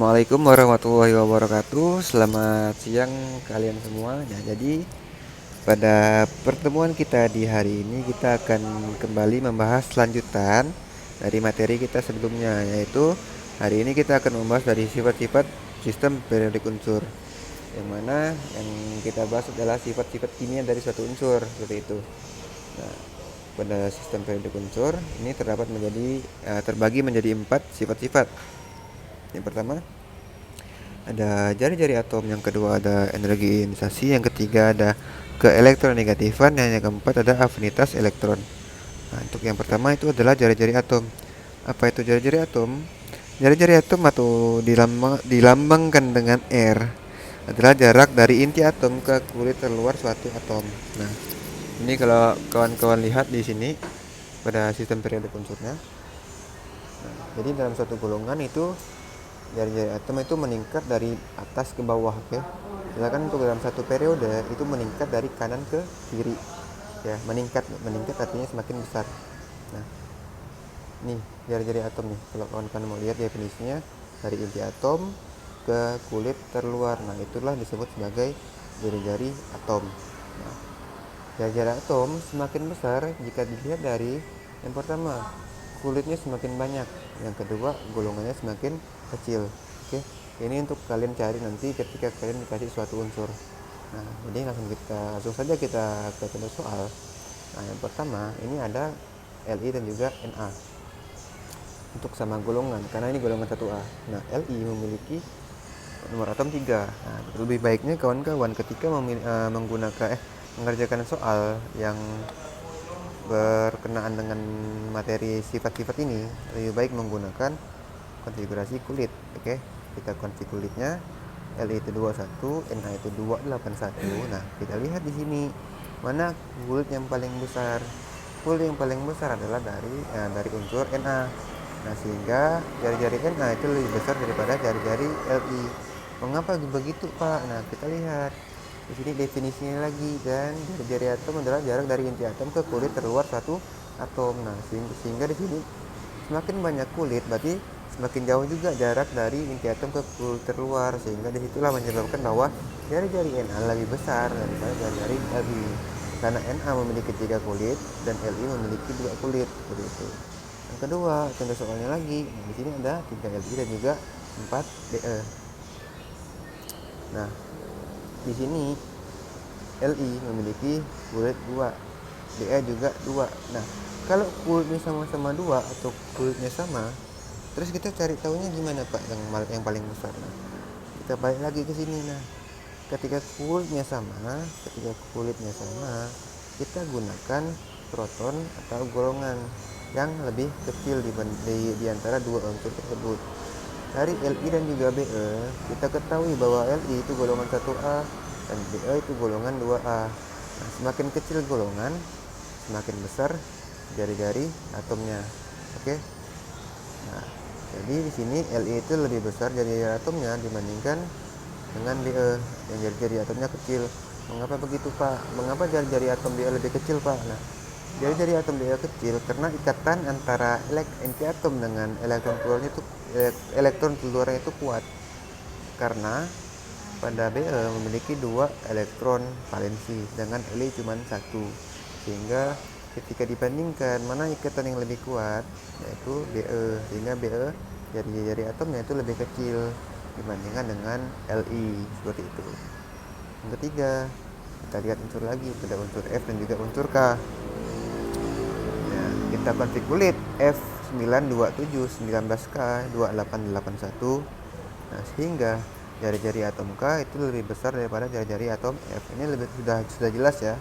Assalamualaikum warahmatullahi wabarakatuh. Selamat siang kalian semua. Nah, jadi pada pertemuan kita di hari ini kita akan kembali membahas lanjutan dari materi kita sebelumnya, yaitu hari ini kita akan membahas dari sifat-sifat sistem periodik unsur. Yang mana yang kita bahas adalah sifat-sifat kimia dari suatu unsur, seperti itu. Nah, pada sistem periodik unsur ini terbagi menjadi 4 sifat-sifat. Yang pertama ada jari-jari atom, yang kedua ada energi ionisasi, yang ketiga ada keelektronegativan, dan yang keempat ada afinitas elektron. Nah, untuk yang pertama itu adalah jari-jari atom. Apa itu jari-jari atom? Jari-jari atom atau dilambangkan dengan R adalah jarak dari inti atom ke kulit terluar suatu atom. Nah, ini kalau kawan-kawan lihat di sini pada sistem periodik unsurnya. Nah, jadi dalam suatu golongan itu jari-jari atom itu meningkat dari atas ke bawah, oke. Sedangkan untuk dalam satu periode itu meningkat dari kanan ke kiri. Ya, meningkat artinya semakin besar. Nah, nih jari-jari atom nih. Kalau kawan-kawan mau lihat definisinya, dari inti atom ke kulit terluar. Nah, itulah disebut sebagai jari-jari atom. Nah, jari-jari atom semakin besar jika dilihat dari yang pertama, kulitnya semakin banyak. Yang kedua, golongannya semakin kecil. Oke, ini untuk kalian cari nanti ketika kalian dikasih suatu unsur. Nah, jadi langsung saja kita ke contoh soal. Nah, yang pertama ini ada Li dan juga Na untuk sama golongan, karena ini golongan 1A. Nah, Li memiliki nomor atom 3. Nah, lebih baiknya kawan-kawan ketika mengerjakan soal yang berkenaan dengan materi sifat-sifat ini, lebih baik menggunakan konfigurasi kulit. Oke, kita konfig kulitnya. Li itu 21, Na itu 281. Nah, kita lihat di sini mana kulit yang paling besar. Kulit yang paling besar adalah dari unsur Na. Nah, sehingga jari-jari Na itu lebih besar daripada jari-jari Li. Mengapa begitu, Pak? Nah, kita lihat di sini definisinya lagi, dan jari-jari atom adalah jarak dari inti atom ke kulit terluar satu atom. Nah, sehingga di sini semakin banyak kulit berarti semakin jauh juga jarak dari inti atom ke kulit terluar, sehingga disitulah menyebabkan bahwa jari-jari Na lebih besar daripada jari-jari Li, karena Na memiliki 3 kulit dan Li memiliki 2 kulit, seperti itu. Yang kedua, contoh soalnya lagi. Nah, di sini ada 3 Li dan juga 4 Be. Nah, di sini Li memiliki kulit 2, Be juga 2. Nah, kalau kulitnya sama-sama 2 atau kulitnya sama, terus kita cari tahunya gimana, Pak, yang paling besar? Nah, kita balik lagi ke sini. Nah, ketika kulitnya sama, kita gunakan proton atau golongan yang lebih kecil di antara dua unsur tersebut. Dari Li dan juga Be, kita ketahui bahwa Li itu golongan 1A dan Be itu golongan 2A. Nah, semakin kecil golongan, semakin besar jari-jari atomnya. Oke. Nah, jadi di sini Li itu lebih besar jari-jari atomnya dibandingkan dengan Be yang jari-jari atomnya kecil. Mengapa begitu, Pak? Mengapa jari-jari atom Be lebih kecil, Pak? Nah, jari-jari atom Be kecil karena ikatan antara inti atom dengan elektron keluarnya itu kuat. Karena pada Be memiliki 2 elektron valensi, dengan Li cuma 1. Sehingga ketika dibandingkan mana ikatan yang lebih kuat, yaitu Be, sehingga Be jari-jari atomnya itu lebih kecil dibandingkan dengan Li, seperti itu. Yang ketiga, kita lihat unsur lagi, ada unsur F dan juga unsur K. Nah, kita konfig kulit F927 19K 2881. Nah, sehingga jari-jari atom K itu lebih besar daripada jari-jari atom F. Ini sudah jelas ya,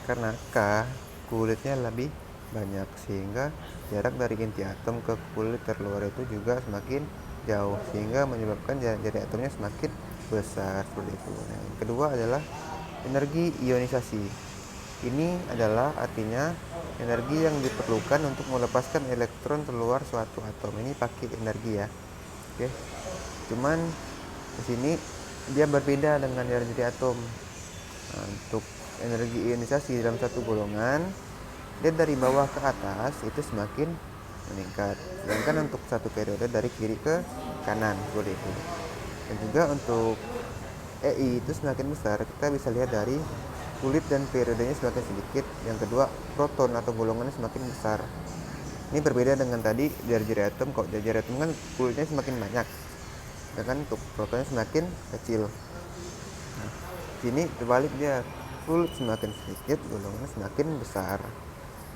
karena K kulitnya lebih banyak, sehingga jarak dari inti atom ke kulit terluar itu juga semakin jauh, sehingga menyebabkan jari-jari atomnya semakin besar, seperti itu. Nah, yang kedua adalah energi ionisasi. Ini adalah artinya energi yang diperlukan untuk melepaskan elektron keluar suatu atom. Ini pakai energi ya. Oke. Cuman di sini dia berbeda dengan jari-jari atom. Nah, untuk energi ionisasi dalam satu golongan, dia dari bawah ke atas itu semakin meningkat. Sedangkan untuk satu periode dari kiri ke kanan, seperti itu. Dan juga untuk EI itu semakin besar, kita bisa lihat dari kulit dan periodenya semakin sedikit. Yang kedua, proton atau golongannya semakin besar. Ini berbeda dengan tadi jari-jari atom. Kalau jari-jari atom kan kulitnya semakin banyak, sedangkan untuk protonnya semakin kecil. Nah, sini terbalik dia, kulit semakin sedikit, golongannya semakin besar.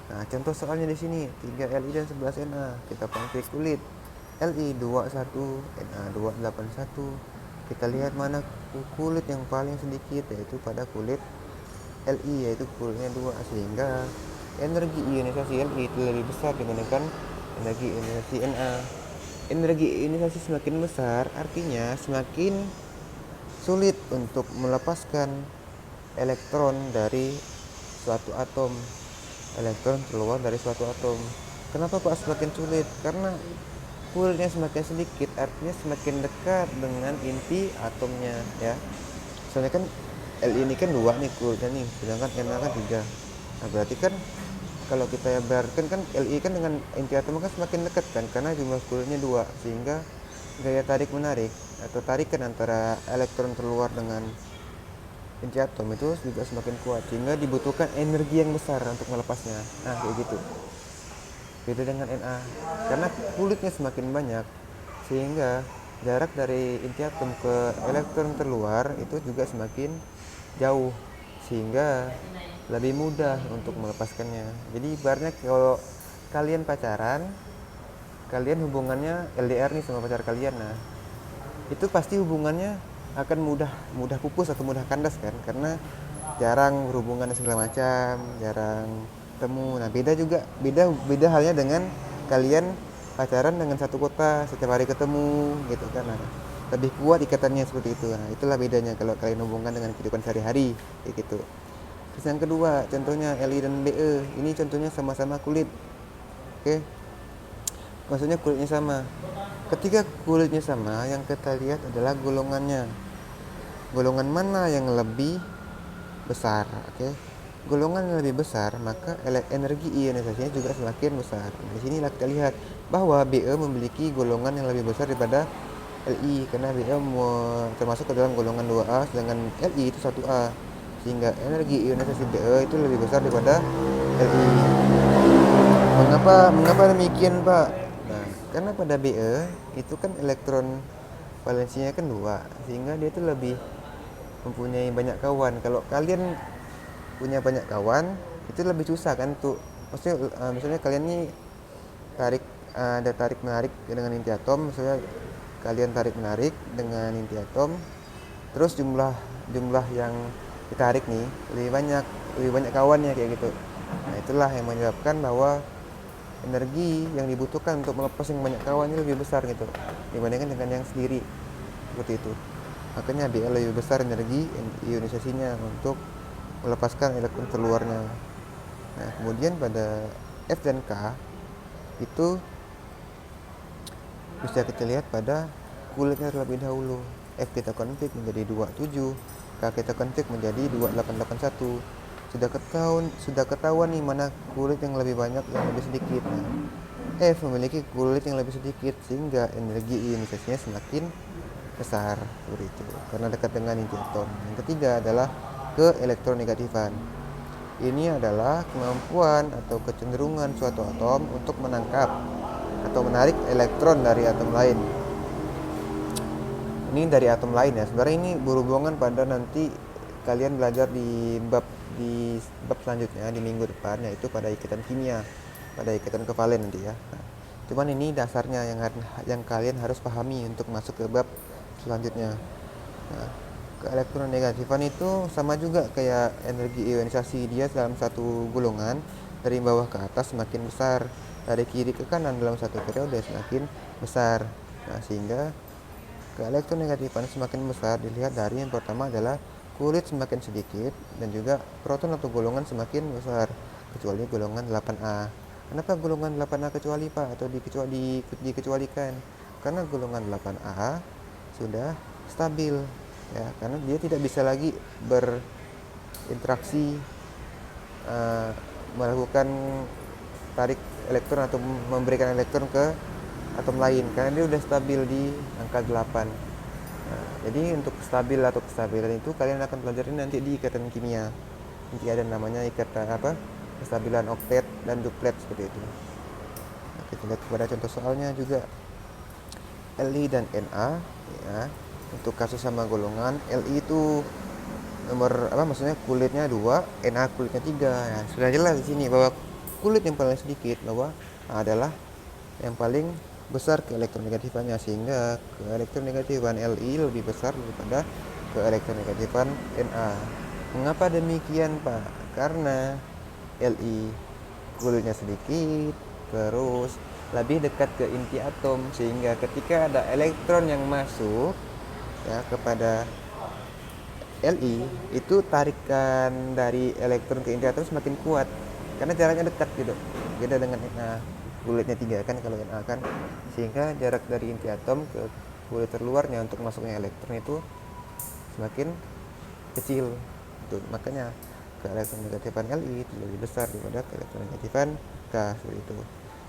Nah, contoh soalnya di sini 3 Li dan 11 Na. Kita konflik kulit. Li 21, Na 281. Kita lihat mana kulit yang paling sedikit, yaitu pada kulit Li, yaitu kulitnya 2, sehingga energi ionisasi Li itu lebih besar dibandingkan energi ionisasi Na. Energi ionisasi semakin besar artinya semakin sulit untuk melepaskan elektron dari suatu atom. Elektron keluar dari suatu atom. Kenapa Pak semakin sulit? Karena kulitnya semakin sedikit, artinya semakin dekat dengan inti atomnya, ya. Soalnya kan Li ini kan 2 nih kulitnya nih, sedangkan Na kan 3. Nah, berarti kan kalau kita ibaratkan kan Li kan dengan inti atom kan semakin dekat kan, karena jumlah kulitnya 2, sehingga gaya tarik menarik atau tarikan antara elektron terluar dengan inti atom itu juga semakin kuat, sehingga dibutuhkan energi yang besar untuk melepasnya. Nah, kayak gitu. Beda dengan Na, karena kulitnya semakin banyak, sehingga jarak dari inti atom ke elektron terluar itu juga semakin jauh, sehingga lebih mudah untuk melepaskannya. Jadi ibaratnya kalau kalian pacaran, kalian hubungannya LDR nih sama pacar kalian, nah itu pasti hubungannya akan mudah pupus atau mudah kandas kan, karena jarang berhubungan segala macam, jarang temu. Nah, beda halnya dengan kalian pacaran dengan satu kota, setiap hari ketemu gitu kan. Nah, lebih kuat ikatannya seperti itu. Nah, itulah bedanya kalau kalian hubungan dengan kehidupan sehari-hari kayak gitu. Terus yang kedua, contohnya Li dan Be. Ini contohnya sama-sama kulit. Oke. Maksudnya kulitnya sama. Ketika kulitnya sama, yang kita lihat adalah golongannya. Golongan mana yang lebih besar, oke? Golongan yang lebih besar, maka energi ionisasinya juga semakin besar. Di sini kita lihat bahwa Be memiliki golongan yang lebih besar daripada Li, karena Be termasuk ke dalam golongan 2A, sedangkan Li itu 1A, sehingga energi ionisasi Be itu lebih besar daripada Li. Mengapa demikian, Pak? Nah, karena pada Be itu kan elektron valensinya kan 2, sehingga dia itu lebih mempunyai banyak kawan. Kalau kalian punya banyak kawan, itu lebih susah kan tuh. Maksudnya misalnya kalian nih ada tarik menarik dengan inti atom, misalnya kalian tarik menarik dengan inti atom, terus jumlah yang ditarik nih lebih banyak kawannya kayak gitu. Nah, itulah yang menyebabkan bahwa energi yang dibutuhkan untuk melepas yang banyak kawan ini lebih besar gitu dibandingkan dengan yang sendiri, seperti itu. Makanya Bl lebih besar energi ionisasinya untuk melepaskan elektron keluarnya. Nah, kemudian pada F dan K itu bisa kita lihat pada kulitnya terlebih dahulu. F kita konflik menjadi 27, K kita konflik menjadi 2881. Sudah ketahuan nih mana kulit yang lebih banyak, yang lebih sedikit. Nah, F memiliki kulit yang lebih sedikit, sehingga energi ionisasinya semakin besar seperti itu, karena dekat dengan inti atom. Yang ketiga adalah keelektronegatifan. Ini adalah kemampuan atau kecenderungan suatu atom untuk menangkap atau menarik elektron dari atom lain. Ini dari atom lain ya. Sebenarnya ini berhubungan pada nanti kalian belajar di bab selanjutnya di minggu depan, yaitu pada ikatan kimia, pada ikatan kevalen nanti ya. Nah, cuman ini dasarnya yang kalian harus pahami untuk masuk ke bab selanjutnya. Nah, keelektronegatifan itu sama juga kayak energi ionisasi, dia dalam satu golongan dari bawah ke atas semakin besar, dari kiri ke kanan dalam satu periode semakin besar. Nah, sehingga keelektronegatifan semakin besar dilihat dari yang pertama adalah kulit semakin sedikit, dan juga proton atau golongan semakin besar, kecuali golongan 8A. Kenapa golongan 8A kecuali, Pak, atau dikecualikan? Karena golongan 8A sudah stabil ya, karena dia tidak bisa lagi berinteraksi melakukan tarik elektron atau memberikan elektron ke atom lain, karena dia sudah stabil di angka 8. Nah, Jadi untuk stabil atau kestabilan itu kalian akan pelajarin nanti di ikatan kimia. Nanti ada namanya ikatan apa? Kestabilan oktet dan duplet seperti itu. Nah, kita lihat pada contoh soalnya juga. Li dan Na ya. Untuk kasus sama golongan, Li itu nomor apa maksudnya kulitnya 2, Na kulitnya 3. Ya, sudah jelas di sini bahwa kulit yang paling sedikit bahwa adalah yang paling besar ke elektronegatifan, sehingga ke elektronegatifan Li lebih besar daripada ke elektronegatifan Na. Mengapa demikian, Pak? Karena Li kulitnya sedikit, terus lebih dekat ke inti atom, sehingga ketika ada elektron yang masuk ya kepada Li, itu tarikan dari elektron ke inti atom semakin kuat karena jaraknya dekat gitu. Beda dengan Na, kulitnya 3 kan kalau Na kan, sehingga jarak dari inti atom ke kulit terluarnya untuk masuknya elektron itu semakin kecil. Itu makanya ke elektronegatifan Li itu lebih besar daripada ke elektronegatifan K seperti itu.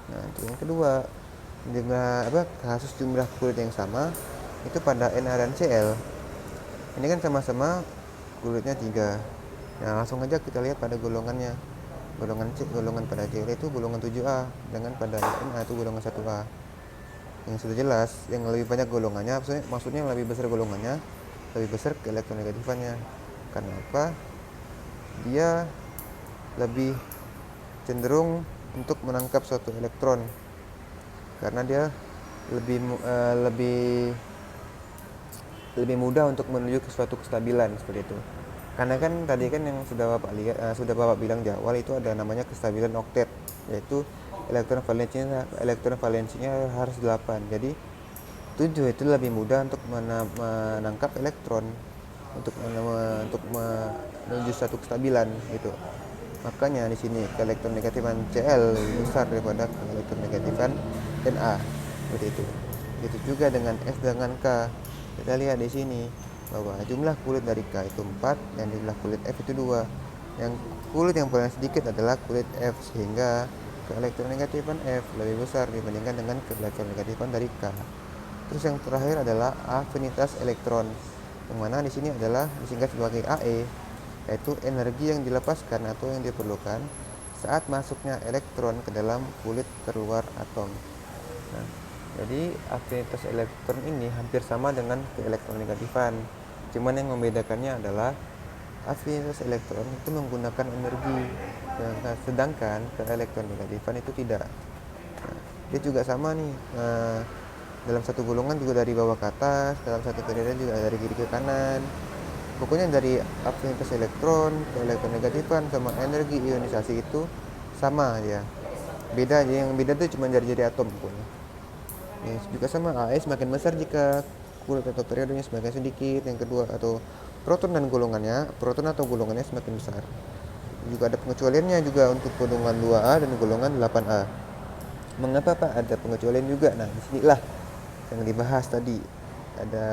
Nah, untuk yang kedua, kasus jumlah kulit yang sama itu pada Na dan Cl. Ini kan sama-sama kulitnya 3. Nah, langsung aja kita lihat pada golongannya. Golongan pada Cl itu golongan 7A, dengan pada Na itu golongan 1A. Yang sudah jelas, yang lebih banyak golongannya, maksudnya yang lebih besar golongannya, lebih besar ke elektronegatifannya. Karena apa? Dia lebih cenderung untuk menangkap suatu elektron. Karena dia lebih mudah untuk menuju ke suatu kestabilan seperti itu. Karena kan tadi kan yang sudah Bapak bilang di awal itu ada namanya kestabilan oktet, yaitu elektron valensinya harus 8. Jadi 7 itu lebih mudah untuk menangkap elektron untuk menuju suatu kestabilan gitu. Makanya di sini elektronegatifan Cl lebih besar daripada elektronegatifan Na seperti itu. Itu juga dengan S dengan K. Kita lihat di sini bahwa jumlah kulit dari K itu 4 dan jumlah kulit F itu 2. Yang kulit yang paling sedikit adalah kulit F, sehingga ke elektronegatifan F lebih besar dibandingkan dengan ke elektronegatifan dari K. Terus yang terakhir adalah afinitas elektron, yang mana di sini adalah disingkat sebagai AE, yaitu energi yang dilepaskan atau yang diperlukan saat masuknya elektron ke dalam kulit terluar atom. Nah, jadi afinitas elektron ini hampir sama dengan keelektronegatifan. Cuman yang membedakannya adalah afinitas elektron itu menggunakan energi, sedangkan keelektronegatifan itu tidak. Nah, dia juga sama nih. Dalam satu golongan juga dari bawah ke atas, dalam satu keadaan juga dari kiri ke kanan. Pokoknya dari afinitas elektron, keelektronegatifan sama energi ionisasi itu sama ya. Yang beda tuh cuma jari-jari atom pokoknya. Yang juga sama, AE semakin besar jika kulit atau periodenya semakin sedikit. Yang kedua, atau proton atau golongannya semakin besar. Juga ada pengecualiannya juga untuk golongan 2A dan golongan 8A. Mengapa Pak ada pengecualian juga? Nah, disinilah yang dibahas tadi. Ada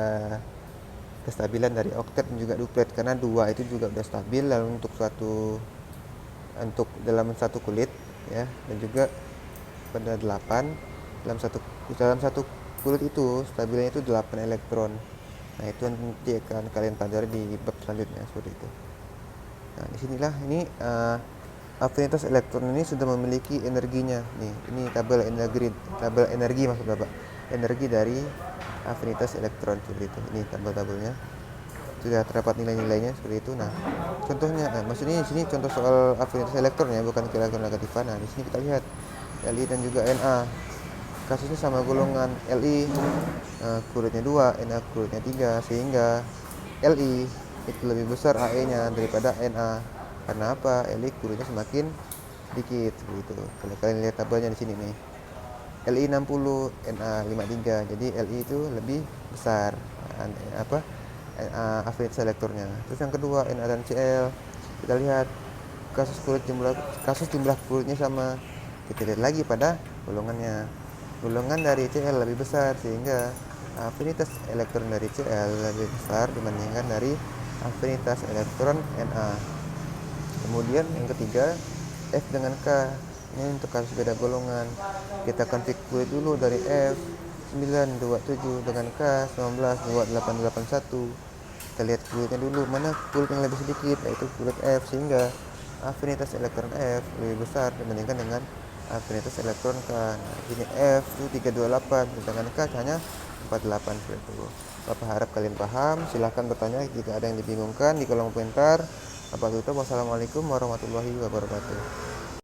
kestabilan dari oktet dan juga duplet, karena 2 itu juga udah stabil lalu untuk dalam satu kulit ya, dan juga pada 8 dalam satu kulit itu stabilnya itu 8 elektron. Nah, itu nanti akan kalian pelajari di bab selanjutnya seperti itu. Nah, disinilah ini afinitas elektron ini sudah memiliki energinya. Ini tabel energi maksud Bapak. Energi dari afinitas elektron seperti itu. Ini tabel-tabelnya. Sudah terdapat nilai-nilainya seperti itu. Nah, contohnya, maksudnya di sini contoh soal afinitas elektron ya, bukan keelektronegatifan. Nah, di sini kita lihat Li dan juga Na. Kasusnya sama golongan. Li kulitnya 2, Na kulitnya 3, sehingga Li itu lebih besar AE-nya daripada Na. Karena apa? Li kulitnya semakin sedikit seperti itu. Kalau kalian lihat tabelnya di sini nih. Li 60, Na 53. Jadi Li itu lebih besar afinitas elektronnya. Terus yang kedua, Na dan Cl. Kita lihat kasus jumlah kulitnya sama. Kita lihat lagi pada golongannya. Golongan dari Cl lebih besar, sehingga afinitas elektron dari Cl lebih besar dibandingkan dari afinitas elektron Na. Kemudian yang ketiga, F dengan K. Ini untuk kasus beda golongan. Kita konfig kulit dulu dari F 927 dengan K 192881. Kita lihat kulit dulu, mana kulit yang lebih sedikit, yaitu kulit F, sehingga afinitas elektron F lebih besar dibandingkan dengan afinitas elektron K. Nah, ini F itu 328, sedangkan K hanya 48 seperti itu. Bapak harap kalian paham. Silahkan bertanya jika ada yang dibingungkan di kolom komentar. Bapak tutup. Wassalamualaikum warahmatullahi wabarakatuh.